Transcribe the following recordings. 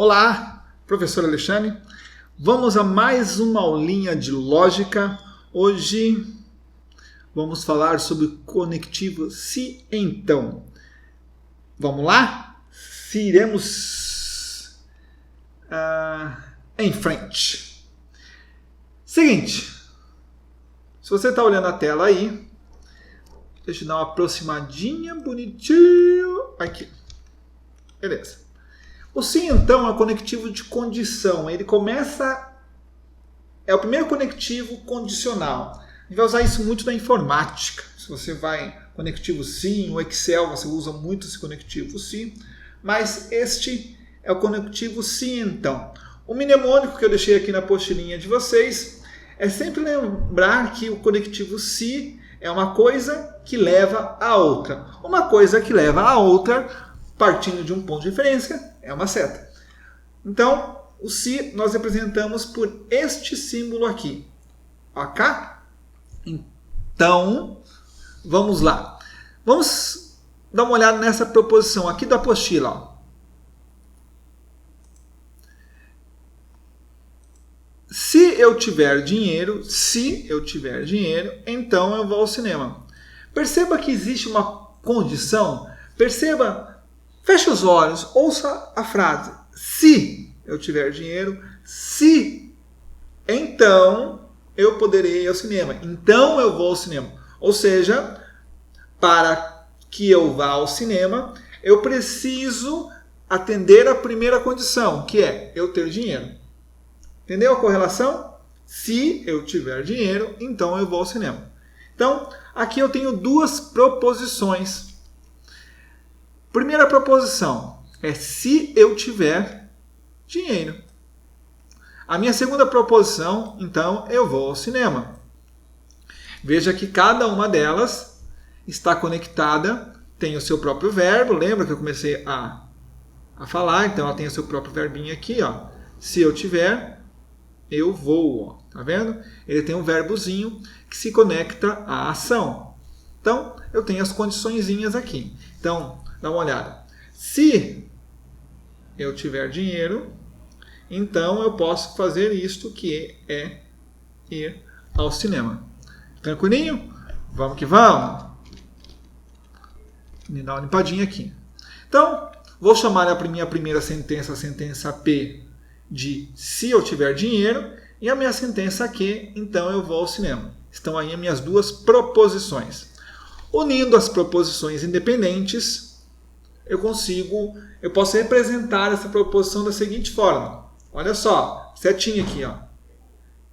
Olá, professor Alexandre. Vamos a mais uma aulinha de lógica. Hoje vamos falar sobre o conectivo se então. Vamos lá? Se iremos em frente. Seguinte, se você está olhando a tela aí, deixa eu dar uma aproximadinha bonitinho aqui. Beleza. O se então é conectivo de condição. Ele começa... É o primeiro conectivo condicional. A gente vai usar isso muito na informática. Se você vai conectivo se, no Excel você usa muito esse conectivo se. Mas este é o conectivo se então. O mnemônico que eu deixei aqui na apostilinha de vocês é sempre lembrar que o conectivo se é uma coisa que leva a outra. Uma coisa que leva a outra, partindo de um ponto de referência, é uma seta. Então, o se nós representamos por este símbolo aqui. Ok? Então, vamos lá. Vamos dar uma olhada nessa proposição aqui da apostila. Ó. Se eu tiver dinheiro, então eu vou ao cinema. Perceba que existe uma condição. Perceba, feche os olhos, ouça a frase. Se eu tiver dinheiro, então eu poderei ir ao cinema. Então eu vou ao cinema. Ou seja, para que eu vá ao cinema, eu preciso atender a primeira condição, que é eu ter dinheiro. Entendeu a correlação? Se eu tiver dinheiro, então eu vou ao cinema. Então, aqui eu tenho duas proposições. Primeira proposição é se eu tiver dinheiro. A minha segunda proposição, então, eu vou ao cinema. Veja que cada uma delas está conectada, tem o seu próprio verbo. Lembra que eu comecei a falar? Então, ela tem o seu próprio verbinho aqui. Ó. Se eu tiver, eu vou. Ó. Tá vendo? Ele tem um verbozinho que se conecta à ação. Então, eu tenho as condiçõezinhas aqui. Então, dá uma olhada. Se eu tiver dinheiro, então eu posso fazer isto que é ir ao cinema. Tranquilinho? Vamos que vamos. Me dá uma limpadinha aqui. Então, vou chamar a minha primeira sentença, a sentença P, de se eu tiver dinheiro, e a minha sentença Q, então eu vou ao cinema. Estão aí as minhas duas proposições. Unindo as proposições independentes, eu posso representar essa proposição da seguinte forma. Olha só, setinha aqui, ó.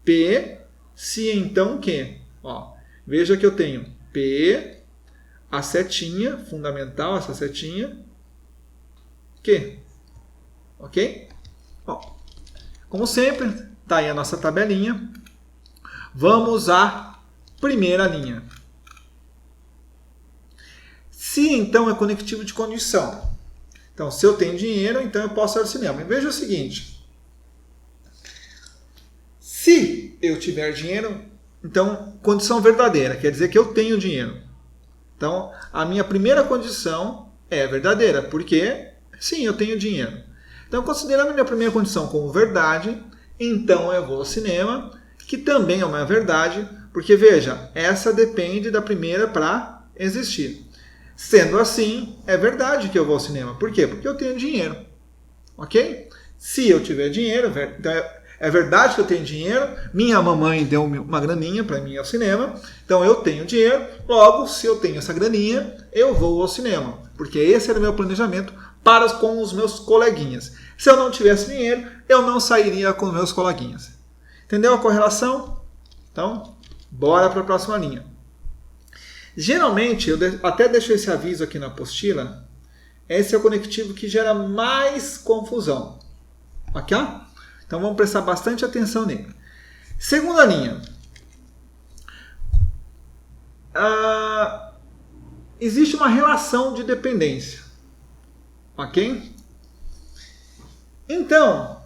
P, se então Q. Ó, veja que eu tenho P, a setinha, fundamental, essa setinha, Q. Ok? Ó, como sempre, está aí a nossa tabelinha. Vamos à primeira linha. Se então é conectivo de condição. Então, se eu tenho dinheiro, então eu posso ir ao cinema. E veja o seguinte. Se eu tiver dinheiro, então, condição verdadeira, quer dizer que eu tenho dinheiro. Então, a minha primeira condição é verdadeira, porque, sim, eu tenho dinheiro. Então, considerando a minha primeira condição como verdade, então eu vou ao cinema, que também é uma verdade, porque, veja, essa depende da primeira para existir. Sendo assim, é verdade que eu vou ao cinema. Por quê? Porque eu tenho dinheiro. Ok? Se eu tiver dinheiro, então é verdade que eu tenho dinheiro. Minha mamãe deu uma graninha para mim ir ao cinema. Então eu tenho dinheiro. Logo, se eu tenho essa graninha, eu vou ao cinema. Porque esse era o meu planejamento com os meus coleguinhas. Se eu não tivesse dinheiro, eu não sairia com os meus coleguinhas. Entendeu a correlação? Então, bora para a próxima linha. Geralmente, eu até deixo esse aviso aqui na apostila, esse é o conectivo que gera mais confusão. Ok? Então vamos prestar bastante atenção nele. Segunda linha. Existe uma relação de dependência. Ok? Então,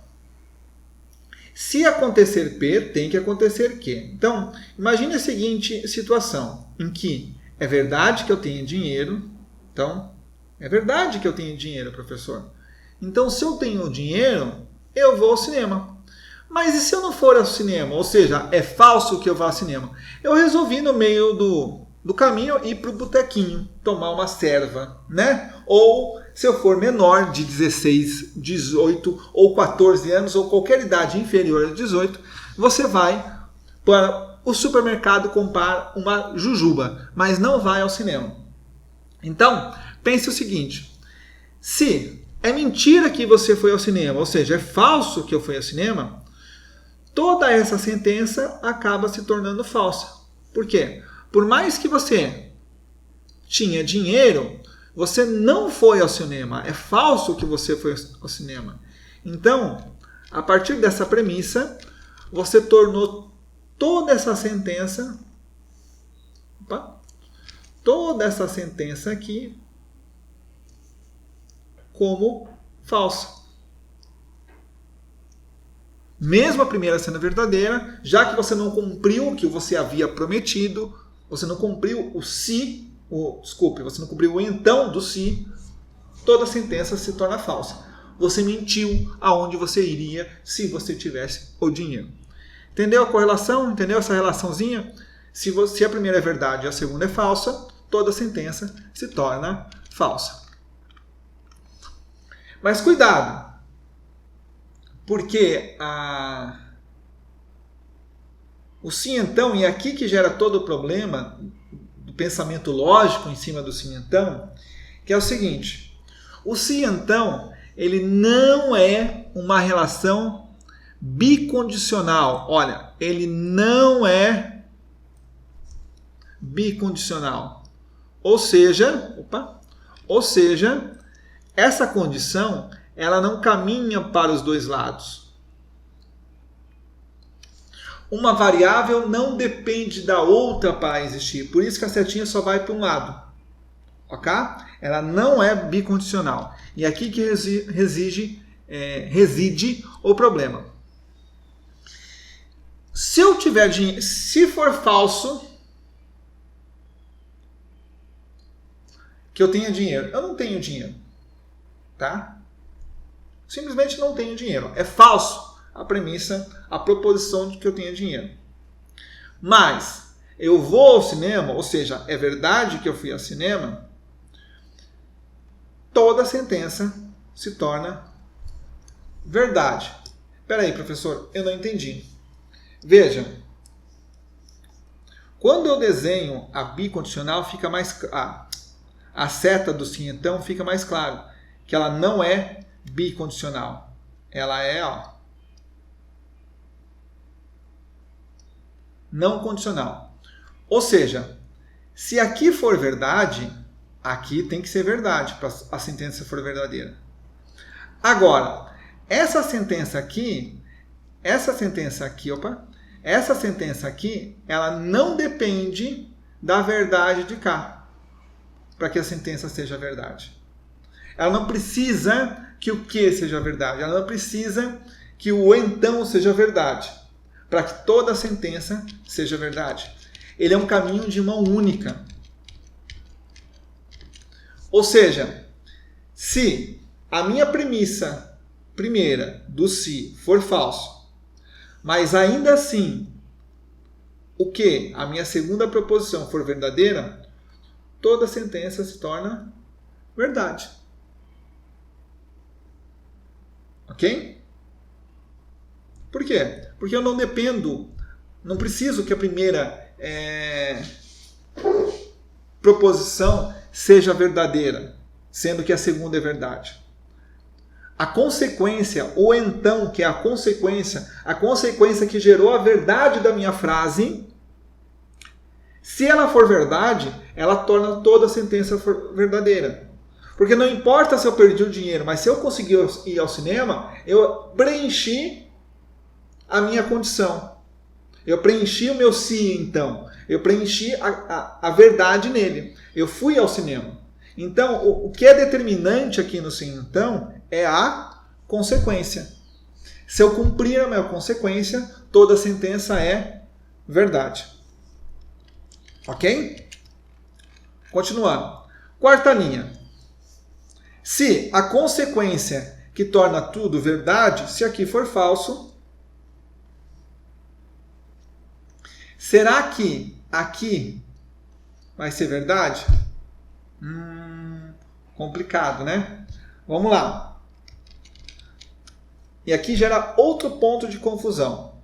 se acontecer P, tem que acontecer Q. Então, imagine a seguinte situação, em que é verdade que eu tenho dinheiro. Então, é verdade que eu tenho dinheiro, professor. Então, se eu tenho dinheiro, eu vou ao cinema. Mas e se eu não for ao cinema? Ou seja, é falso que eu vá ao cinema. Eu resolvi no meio do caminho ir para o botequinho, tomar uma serva, né? Ou se eu for menor de 16, 18 ou 14 anos ou qualquer idade inferior a 18, você vai para o supermercado comprar uma jujuba, mas não vai ao cinema. Então, pense o seguinte, se é mentira que você foi ao cinema, ou seja, é falso que eu fui ao cinema, toda essa sentença acaba se tornando falsa. Por quê? Por mais que você tinha dinheiro, você não foi ao cinema. É falso que você foi ao cinema. Então, a partir dessa premissa, você tornou toda essa sentença, aqui como falsa. Mesmo a primeira sendo verdadeira, já que você não cumpriu o que você havia prometido, você não cumpriu você não cumpriu o então do se, toda a sentença se torna falsa. Você mentiu aonde você iria se você tivesse o dinheiro. Entendeu a correlação? Entendeu essa relaçãozinha? Se a primeira é verdade e a segunda é falsa, toda a sentença se torna falsa. Mas cuidado! Porque o sim então, e é aqui que gera todo o problema do pensamento lógico em cima do sim então, que é o seguinte, o sim então, ele não é uma relação bicondicional. Olha, ele não é bicondicional. Ou seja, essa condição ela não caminha para os dois lados. Uma variável não depende da outra para existir. Por isso que a setinha só vai para um lado. Ok? Ela não é bicondicional. E aqui que reside o problema. Se eu tiver dinheiro, se for falso que eu tenha dinheiro, eu não tenho dinheiro. Tá? Simplesmente não tenho dinheiro. É falso a premissa, a proposição de que eu tenha dinheiro. Mas eu vou ao cinema, ou seja, é verdade que eu fui ao cinema, toda a sentença se torna verdade. Espera aí, professor, eu não entendi. Veja, quando eu desenho a bicondicional, fica mais a seta do sim então fica mais claro que ela não é bicondicional. Ela é não condicional. Ou seja, se aqui for verdade, aqui tem que ser verdade para a sentença for verdadeira. Agora, essa sentença aqui, ela não depende da verdade de cá, para que a sentença seja verdade. Ela não precisa que o que seja verdade. Ela não precisa que o então seja verdade. Para que toda a sentença seja verdade. Ele é um caminho de mão única. Ou seja, se a minha premissa primeira do se for falso, mas ainda assim a minha segunda proposição for verdadeira, toda a sentença se torna verdade. Ok? Por quê? Porque eu não dependo, não preciso que a primeira proposição seja verdadeira, sendo que a segunda é verdade. A consequência, ou então, que é a consequência que gerou a verdade da minha frase, se ela for verdade, ela torna toda a sentença verdadeira. Porque não importa se eu perdi o dinheiro, mas se eu conseguir ir ao cinema, eu preenchi a minha condição. Eu preenchi o meu sim, então. Eu preenchi a verdade nele. Eu fui ao cinema. Então, o que é determinante aqui no sim, então, é a consequência. Se eu cumprir a minha consequência, toda a sentença é verdade. Ok? Continuando. Quarta linha. Se a consequência que torna tudo verdade, se aqui for falso, será que aqui vai ser verdade? Complicado, né? Vamos lá. E aqui gera outro ponto de confusão.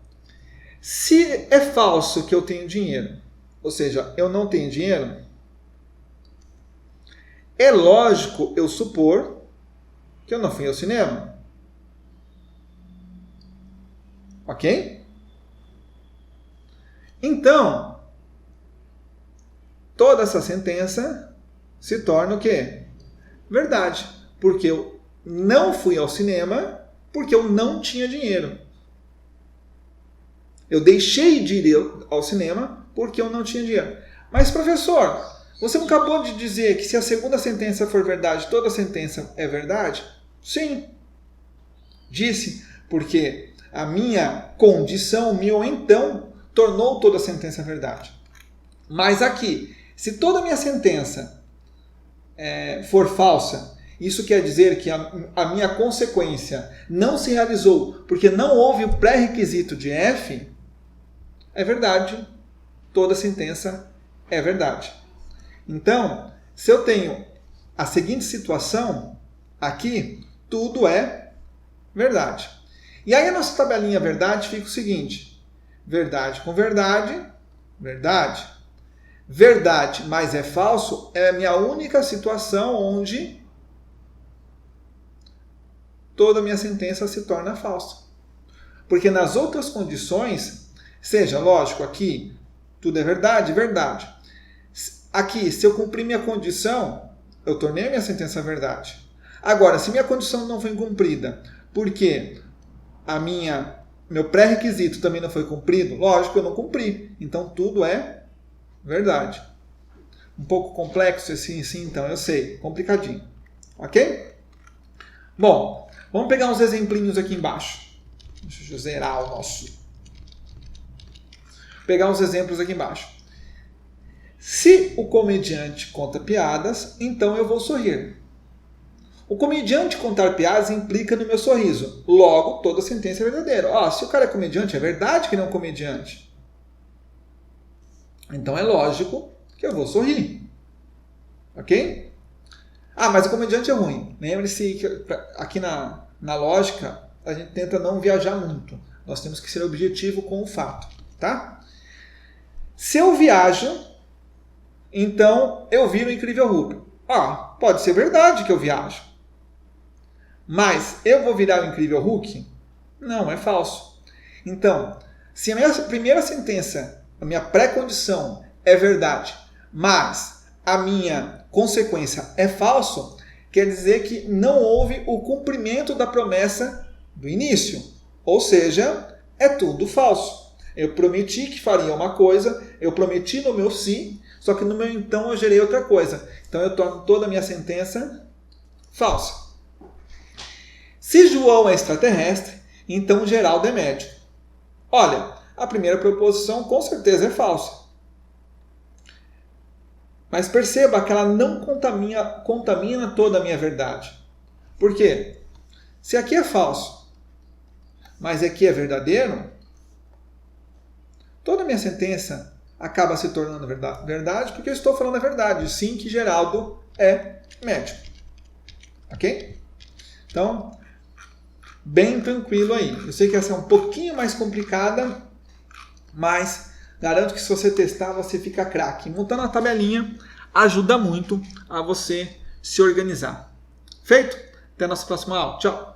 Se é falso que eu tenho dinheiro, ou seja, eu não tenho dinheiro, é lógico eu supor que eu não fui ao cinema. Ok? Então, toda essa sentença se torna o quê? Verdade. Porque eu não fui ao cinema porque eu não tinha dinheiro. Eu deixei de ir ao cinema porque eu não tinha dinheiro. Mas, professor, você não acabou de dizer que se a segunda sentença for verdade, toda sentença é verdade? Sim. Disse, porque a minha condição, meu então, tornou toda sentença verdade. Mas aqui, se toda a minha sentença for falsa, isso quer dizer que a minha consequência não se realizou porque não houve o pré-requisito de F, é verdade. Toda sentença é verdade. Então, se eu tenho a seguinte situação, aqui, tudo é verdade. E aí a nossa tabelinha verdade fica o seguinte: verdade com verdade, verdade. Verdade, mas é falso, é a minha única situação onde toda a minha sentença se torna falsa. Porque nas outras condições, seja, lógico, aqui tudo é verdade, verdade. Aqui, se eu cumprir minha condição, eu tornei a minha sentença verdade. Agora, se minha condição não foi cumprida, porque meu pré-requisito também não foi cumprido, lógico, eu não cumpri. Então, tudo é verdade. Um pouco complexo assim, então, eu sei. Complicadinho. Ok? Bom, vamos pegar uns exemplinhos aqui embaixo. Deixa eu zerar o nosso... Pegar uns exemplos aqui embaixo. Se o comediante conta piadas, então eu vou sorrir. O comediante contar piadas implica no meu sorriso. Logo, toda sentença é verdadeira. Se o cara é comediante, é verdade que ele é um comediante. Então é lógico que eu vou sorrir. Ok? Mas o comediante é ruim. Lembre-se que aqui na lógica, a gente tenta não viajar muito. Nós temos que ser objetivo com o fato. Tá? Se eu viajo, então eu viro o Incrível Hulk. Pode ser verdade que eu viajo. Mas eu vou virar o Incrível Hulk? Não, é falso. Então, se a minha primeira sentença, a minha pré-condição é verdade, mas a minha consequência é falso, quer dizer que não houve o cumprimento da promessa do início. Ou seja, é tudo falso. Eu prometi que faria uma coisa, eu prometi no meu sim, só que no meu então eu gerei outra coisa. Então eu torno toda a minha sentença falsa. Se João é extraterrestre, então Geraldo é médico. Olha, a primeira proposição com certeza é falsa. Mas perceba que ela não contamina toda a minha verdade. Por quê? Se aqui é falso, mas aqui é verdadeiro, toda a minha sentença acaba se tornando verdade porque eu estou falando a verdade. Sim, que Geraldo é médico. Ok? Então, bem tranquilo aí. Eu sei que essa é um pouquinho mais complicada, mas garanto que se você testar, você fica craque. Montando a tabelinha ajuda muito a você se organizar. Feito? Até a nossa próxima aula. Tchau!